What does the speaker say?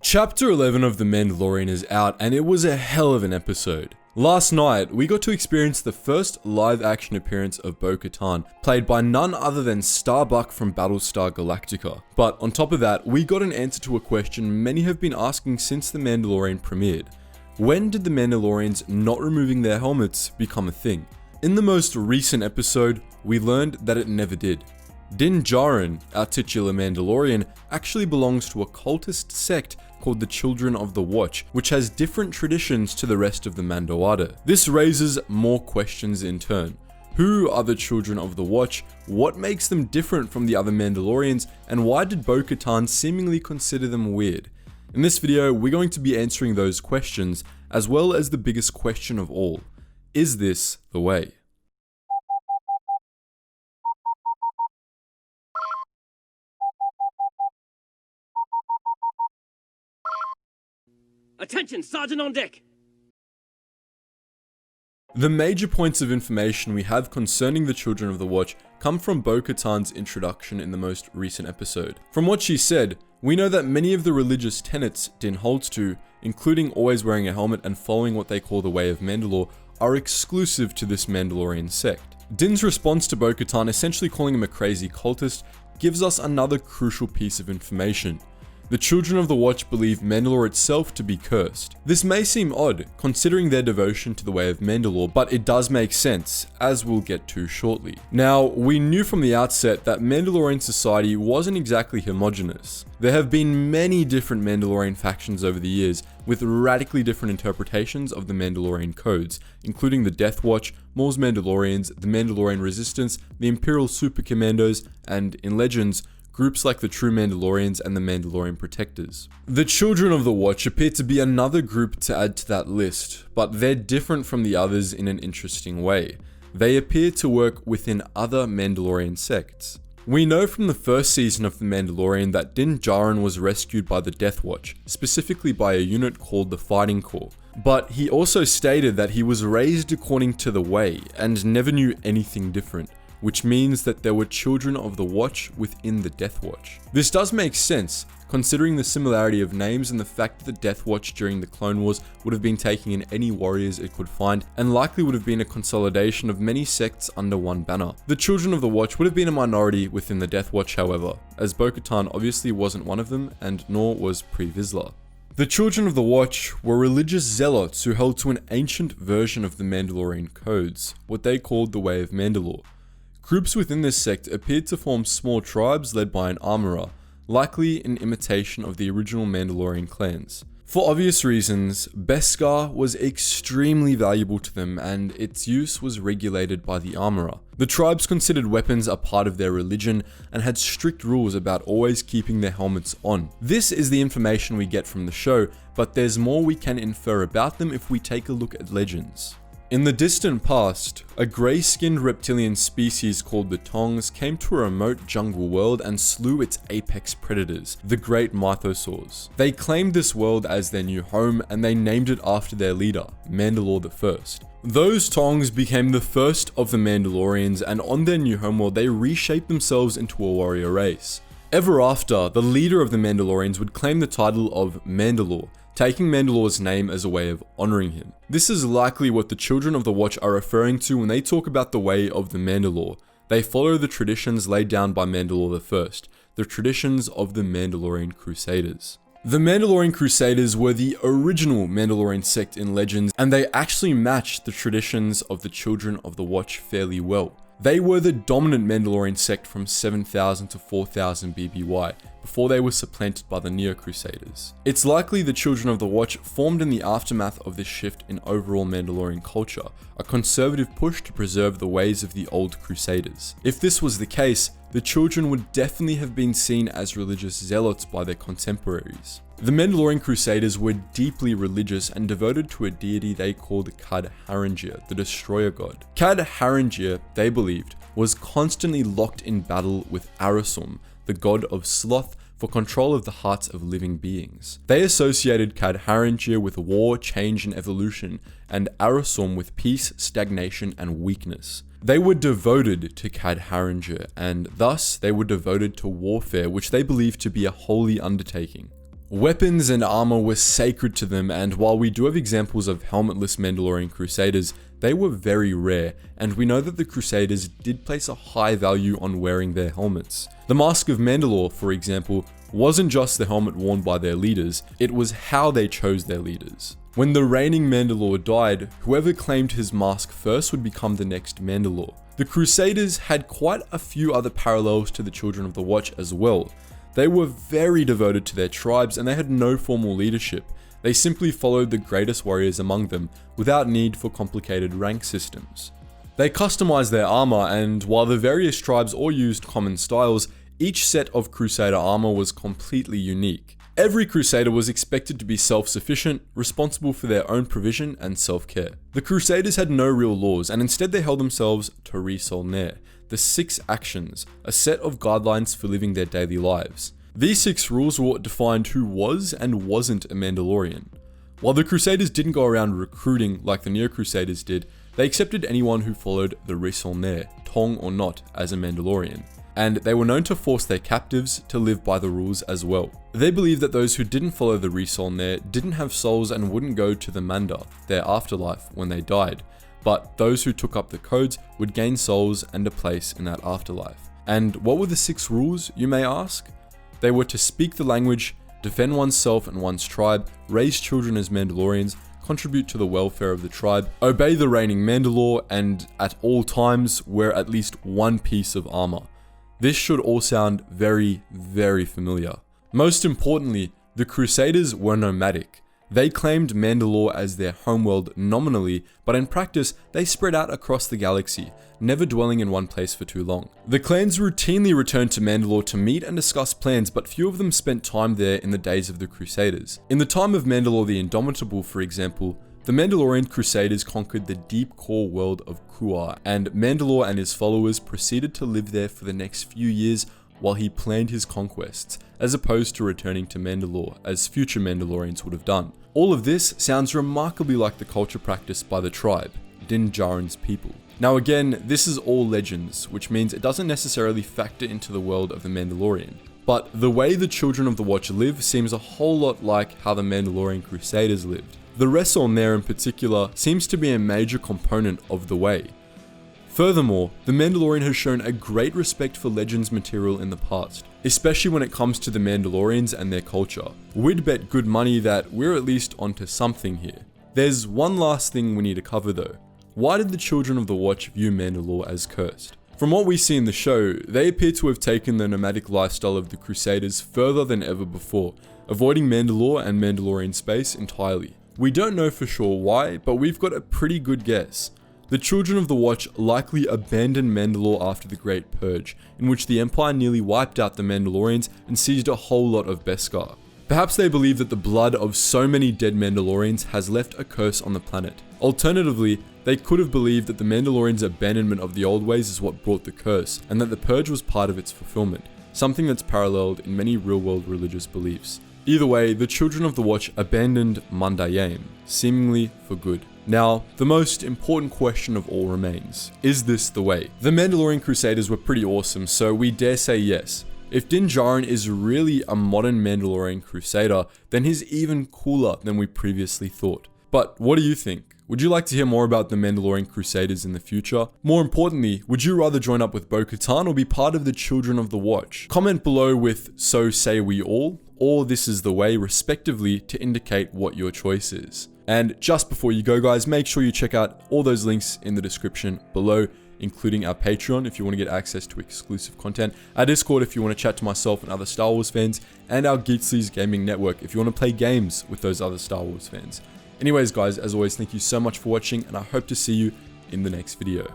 Chapter 11 of The Mandalorian is out, and it was a hell of an episode. Last night, we got to experience the first live-action appearance of Bo-Katan, played by none other than Starbuck from Battlestar Galactica. But on top of that, we got an answer to a question many have been asking since The Mandalorian premiered. When did the Mandalorians not removing their helmets become a thing? In the most recent episode, we learned that it never did. Din Djarin, our titular Mandalorian, actually belongs to a cultist sect called the Children of the Watch, which has different traditions to the rest of the Mandoada. This raises more questions in turn. Who are the Children of the Watch? What makes them different from the other Mandalorians? And why did Bo-Katan seemingly consider them weird? In this video, we're going to be answering those questions, as well as the biggest question of all. Is this the way? Attention, Sergeant on deck! The major points of information we have concerning the Children of the Watch come from Bo-Katan's introduction in the most recent episode. From what she said, we know that many of the religious tenets Din holds to, including always wearing a helmet and following what they call the Way of Mandalore, are exclusive to this Mandalorian sect. Din's response to Bo-Katan, essentially calling him a crazy cultist, gives us another crucial piece of information. The Children of the Watch believe Mandalore itself to be cursed. This may seem odd, considering their devotion to the Way of Mandalore, but it does make sense, as we'll get to shortly. Now, we knew from the outset that Mandalorian society wasn't exactly homogeneous. There have been many different Mandalorian factions over the years, with radically different interpretations of the Mandalorian codes, including the Death Watch, Maul's Mandalorians, the Mandalorian Resistance, the Imperial Super Commandos, and, in Legends, groups like the True Mandalorians and the Mandalorian Protectors. The Children of the Watch appear to be another group to add to that list, but they're different from the others in an interesting way. They appear to work within other Mandalorian sects. We know from the first season of The Mandalorian that Din Djarin was rescued by the Death Watch, specifically by a unit called the Fighting Corps. But he also stated that he was raised according to the Way and never knew anything different, which means that there were Children of the Watch within the Death Watch. This does make sense, considering the similarity of names and the fact that the Death Watch during the Clone Wars would have been taking in any warriors it could find, and likely would have been a consolidation of many sects under one banner. The Children of the Watch would have been a minority within the Death Watch, however, as Bo-Katan obviously wasn't one of them, and nor was Pre Vizsla. The Children of the Watch were religious zealots who held to an ancient version of the Mandalorian codes, what they called the Way of Mandalore. Groups within this sect appeared to form small tribes led by an armorer, likely in imitation of the original Mandalorian clans. For obvious reasons, Beskar was extremely valuable to them and its use was regulated by the armorer. The tribes considered weapons a part of their religion and had strict rules about always keeping their helmets on. This is the information we get from the show, but there's more we can infer about them if we take a look at Legends. In the distant past, a grey-skinned reptilian species called the Tongs came to a remote jungle world and slew its apex predators, the great mythosaurs. They claimed this world as their new home and they named it after their leader, Mandalore I. Those Tongs became the first of the Mandalorians, and on their new homeworld they reshaped themselves into a warrior race. Ever after, the leader of the Mandalorians would claim the title of Mandalore, taking Mandalore's name as a way of honoring him. This is likely what the Children of the Watch are referring to when they talk about the Way of the Mandalore. They follow the traditions laid down by Mandalore I, the traditions of the Mandalorian Crusaders. The Mandalorian Crusaders were the original Mandalorian sect in Legends, and they actually matched the traditions of the Children of the Watch fairly well. They were the dominant Mandalorian sect from 7000 to 4000 BBY, before they were supplanted by the Neo-Crusaders. It's likely the Children of the Watch formed in the aftermath of this shift in overall Mandalorian culture, a conservative push to preserve the ways of the old Crusaders. If this was the case, the Children would definitely have been seen as religious zealots by their contemporaries. The Mandalorian Crusaders were deeply religious and devoted to a deity they called Kad Haringir, the Destroyer God. Kad Haringir, they believed, was constantly locked in battle with Arasum, the god of sloth, for control of the hearts of living beings. They associated Kad Haringir with war, change, and evolution, and Arasum with peace, stagnation, and weakness. They were devoted to Kad Haringir, and thus they were devoted to warfare, which they believed to be a holy undertaking. Weapons and armor were sacred to them, and while we do have examples of helmetless Mandalorian crusaders, they were very rare, and we know that the crusaders did place a high value on wearing their helmets. The Mask of Mandalore, for example, wasn't just the helmet worn by their leaders, it was how they chose their leaders. When the reigning Mandalore died, whoever claimed his mask first would become the next Mandalore. The Crusaders had quite a few other parallels to the Children of the Watch as well. They were very devoted to their tribes and they had no formal leadership. They simply followed the greatest warriors among them without need for complicated rank systems. They customized their armor, and while the various tribes all used common styles, each set of Crusader armor was completely unique. Every Crusader was expected to be self-sufficient, responsible for their own provision and self-care. The Crusaders had no real laws, and instead they held themselves to Risolner, the 6 actions, a set of guidelines for living their daily lives. These 6 rules were what defined who was and wasn't a Mandalorian. While the Crusaders didn't go around recruiting like the Neo-Crusaders did, they accepted anyone who followed the Risolner, Tong or not, as a Mandalorian. And they were known to force their captives to live by the rules as well. They believed that those who didn't follow the Risolner didn't have souls and wouldn't go to the mando, their afterlife, when they died. But those who took up the codes would gain souls and a place in that afterlife. And what were the 6 rules, you may ask? They were to speak the language, defend oneself and one's tribe, raise children as Mandalorians, contribute to the welfare of the tribe, obey the reigning Mandalore, and at all times wear at least one piece of armor. This should all sound very, very familiar. Most importantly, the Crusaders were nomadic. They claimed Mandalore as their homeworld nominally, but in practice, they spread out across the galaxy, never dwelling in one place for too long. The clans routinely returned to Mandalore to meet and discuss plans, but few of them spent time there in the days of the Crusaders. In the time of Mandalore the Indomitable, for example, the Mandalorian Crusaders conquered the deep core world of Kuar, and Mandalore and his followers proceeded to live there for the next few years while he planned his conquests, as opposed to returning to Mandalore, as future Mandalorians would have done. All of this sounds remarkably like the culture practiced by the tribe, Din Djarin's people. Now again, this is all legends, which means it doesn't necessarily factor into the world of the Mandalorian. But the way the Children of the Watch live seems a whole lot like how the Mandalorian Crusaders lived. The Risolner in particular seems to be a major component of the way. Furthermore, the Mandalorian has shown a great respect for Legends material in the past, especially when it comes to the Mandalorians and their culture. We'd bet good money that we're at least onto something here. There's one last thing we need to cover though. Why did the Children of the Watch view Mandalore as cursed? From what we see in the show, they appear to have taken the nomadic lifestyle of the Crusaders further than ever before, avoiding Mandalore and Mandalorian space entirely. We don't know for sure why, but we've got a pretty good guess. The Children of the Watch likely abandoned Mandalore after the Great Purge, in which the Empire nearly wiped out the Mandalorians and seized a whole lot of Beskar. Perhaps they believe that the blood of so many dead Mandalorians has left a curse on the planet. Alternatively, they could have believed that the Mandalorians' abandonment of the old ways is what brought the curse, and that the Purge was part of its fulfillment, something that's paralleled in many real-world religious beliefs. Either way, the Children of the Watch abandoned Mandalore, seemingly for good. Now, the most important question of all remains. Is this the way? The Mandalorian Crusaders were pretty awesome, so we dare say yes. If Din Djarin is really a modern Mandalorian Crusader, then he's even cooler than we previously thought. But what do you think? Would you like to hear more about the Mandalorian Crusaders in the future? More importantly, would you rather join up with Bo-Katan or be part of the Children of the Watch? Comment below with "So say we all" or "This is the way" respectively to indicate what your choice is. And just before you go guys, make sure you check out all those links in the description below, including our Patreon if you want to get access to exclusive content, our Discord if you want to chat to myself and other Star Wars fans, and our Geetsly's gaming network if you want to play games with those other Star Wars fans. Anyways guys, as always, thank you so much for watching and I hope to see you in the next video.